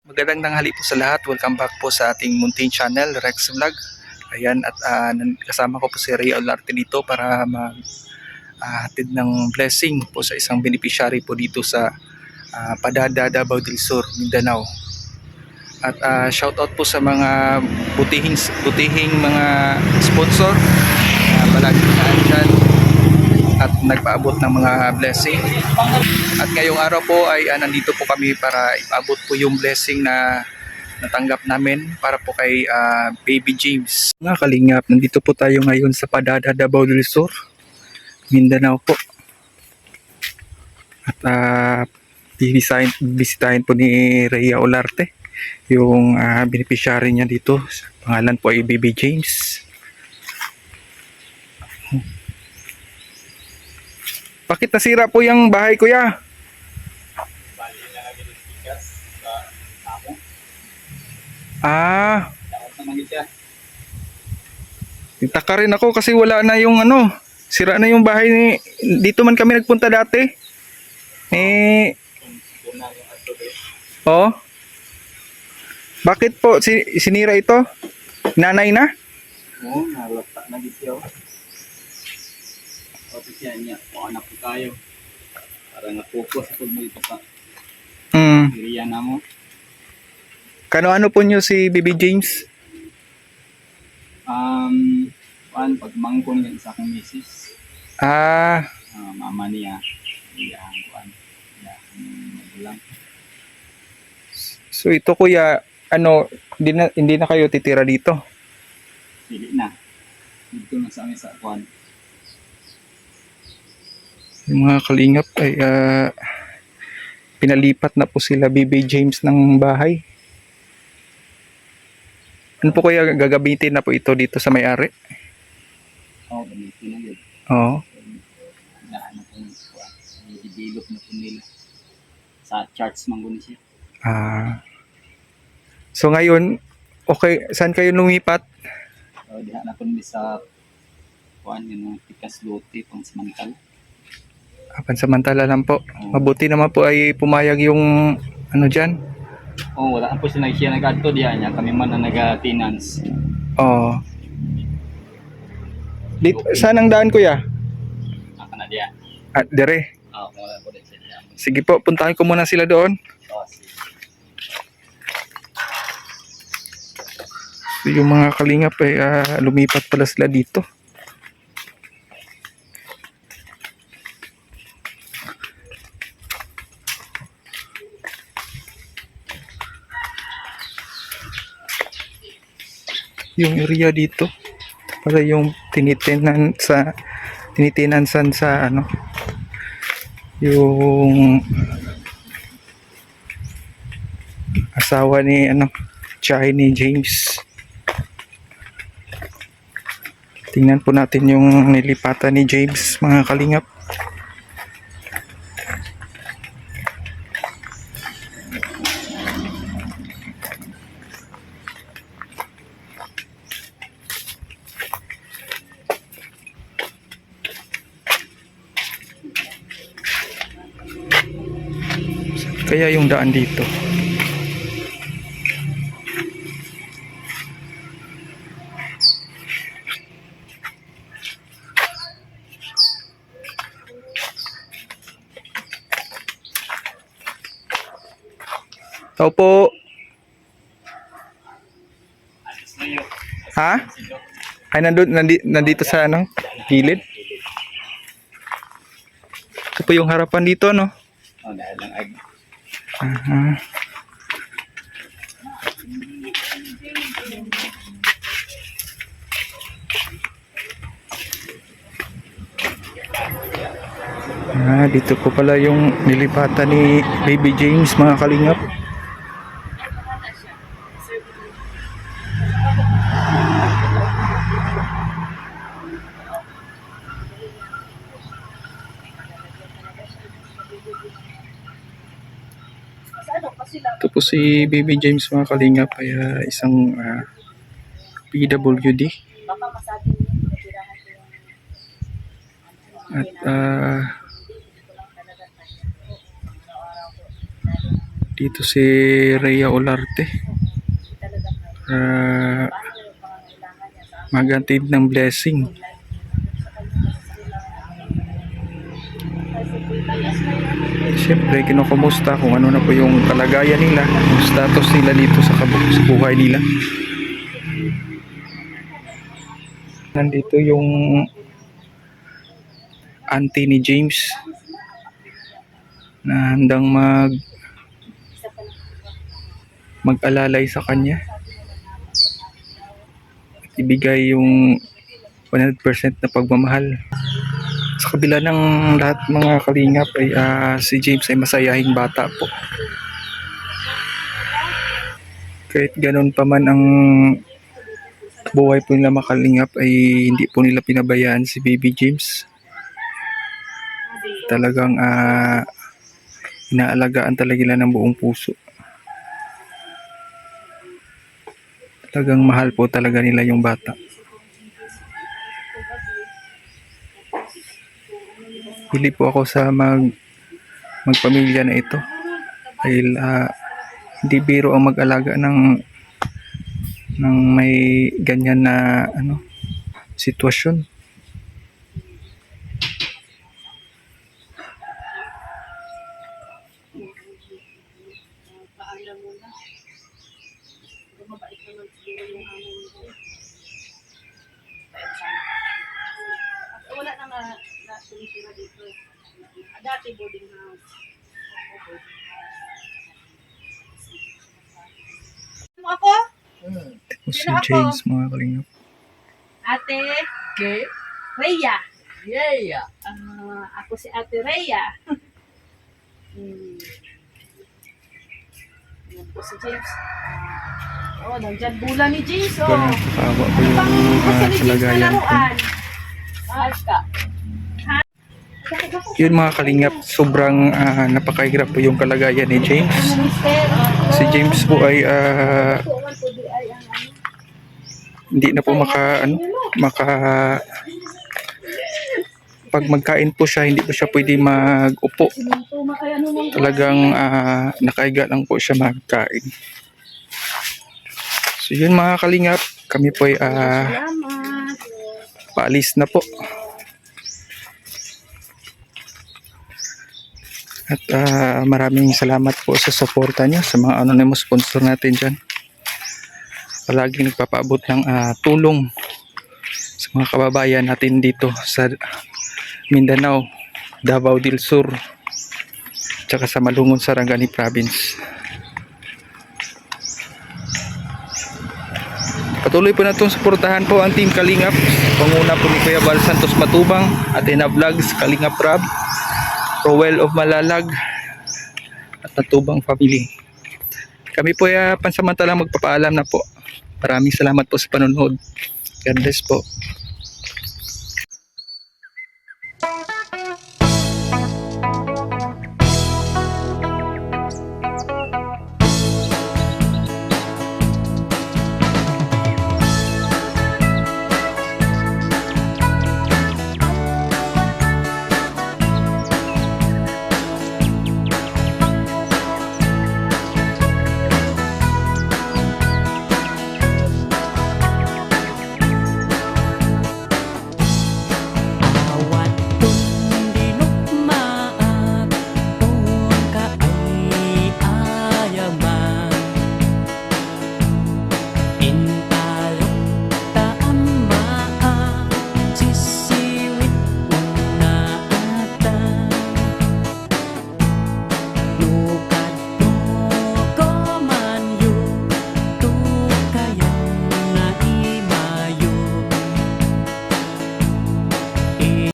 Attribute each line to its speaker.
Speaker 1: Magandang tanghali po sa lahat. Welcome back po sa ating Mountain Channel, Rex Vlog. Ayan, at kasama ko po si Ray Olarte dito para maghatid ng blessing po sa isang beneficiary po dito sa Padada, Davao del Sur, Mindanao. At shout out po sa mga butihing mga sponsor na palaging naandyan at nagpaabot ng mga blessing. At ngayong araw po ay nandito po kami para ipaabot po yung blessing na natanggap namin para po kay Baby James. Mga kalingap, nandito po tayo ngayon sa Padada, Davao del Sur, Mindanao po. At bisitahin po ni Rhea Olarte yung beneficiary niya dito. Pangalan po ay Baby James. Bakit nasira po yung bahay, kuya? Nagtaka rin ako kasi wala na yung sira na yung bahay ni, dito man kami nagpunta dati. Oh. Bakit po sinira ito? Nanay na?
Speaker 2: Oo, nalata na gito. Kasi siya niya, kung anak ko tayo. Para na-focus ako dito sa area na mo.
Speaker 1: Kano-ano po nyo si Baby James?
Speaker 2: Pagmangkon yan sa akong misis. Mama niya. Magulang.
Speaker 1: So ito kuya, hindi na kayo titira dito?
Speaker 2: Hindi na. Dito na sa amin sa kuan.
Speaker 1: Yung mga kalingap ay pinalipat na po sila Baby James ng bahay. Ano po kaya gagamitin na po ito dito sa may-ari?
Speaker 2: Oo, gamitin na yun.
Speaker 1: Oo.
Speaker 2: Ano po yung kuan. I-develop na po nila. Sa charts manggun siya.
Speaker 1: So ngayon, okay, saan kayo lumipat?
Speaker 2: Diha na po sa kuan yung Pikas Lote pang Samantal.
Speaker 1: Pansamantala lang po. Mabuti naman po ay pumayag yung dyan.
Speaker 2: Wala na po siya nag-adto diha niya. Kami man na nag-tenants.
Speaker 1: Oo. Saan ang daan kuya?
Speaker 2: Naka na diha.
Speaker 1: At dire.
Speaker 2: Wala po din siya.
Speaker 1: Sige po, puntahan ko muna sila doon. So, yung mga kalingap ay lumipat pala sila dito. Yung area dito para yung tinitenansan sa yung asawa ni Chay ni James. Tingnan po natin yung nilipatan ni James, mga kalingap. Kaya yung daan dito. Tao po. Ha? Ay nandito sa gilid. Ito po yung harapan dito, no?
Speaker 2: Dahil lang ay.
Speaker 1: Dito po pala yung nilipatan ni Baby James, mga kalingap. Ito po si Baby James, mga kalingap, ay isang PWD. At Dito si Rhea Olarte. Magantid ng blessing. Siyempre, kinukumusta kung ano na po yung kalagayan nila, yung status nila dito sa buhay nila. Nandito yung auntie ni James na handang mag-alalay sa kanya. Ibigay yung 100% na pagmamahal. Sa kabila ng lahat mga kalingap ay si James ay masayahing bata po. Kahit ganun pa man ang buhay po nila mga kalingap ay hindi po nila pinabayaan si Baby James. Talagang inaalagaan talaga nila ng buong puso. Talagang mahal po talaga nila yung bata. Pili po ako sa magpamilya na ito dahil hindi biro ang mag-alaga ng may ganyan na sitwasyon.
Speaker 3: Wala na na tumitira dito. Dati boarding house. Ako?
Speaker 1: Ito si James mga kalingap.
Speaker 3: Ate Rhea. Ako si Ate Rhea. Yan po si James. Nandyan bula ni James.
Speaker 1: Ganun kawa po yung
Speaker 3: Gusto ni James na
Speaker 1: kalagayan ko.
Speaker 3: laruan. Mahal ka.
Speaker 1: Yun mga kalingap, sobrang napakahirap po yung kalagayan ni James. Si James po ay hindi na po pag magkain po siya, hindi po siya pwede mag-upo. Talagang nakahiga lang po siya magkain. So yun mga kalingap, kami po ay paalis na po. At maraming salamat po sa suporta niyo sa mga anonymous sponsor natin dyan. Palaging nagpapaabot ng tulong sa mga kababayan natin dito sa Mindanao, Davao del Sur, tsaka sa Malungon, Sarangani Province. Patuloy po na itong suportahan po ang Team Kalingap. Panguna po ni Kuya Val Santos Matubang, Athena Vlogs, Kalingap Rob, Rowell of Malalag, at Matubang Family. Kami po ay pansamantalang magpapaalam na po. Maraming salamat po sa panonood. God bless po.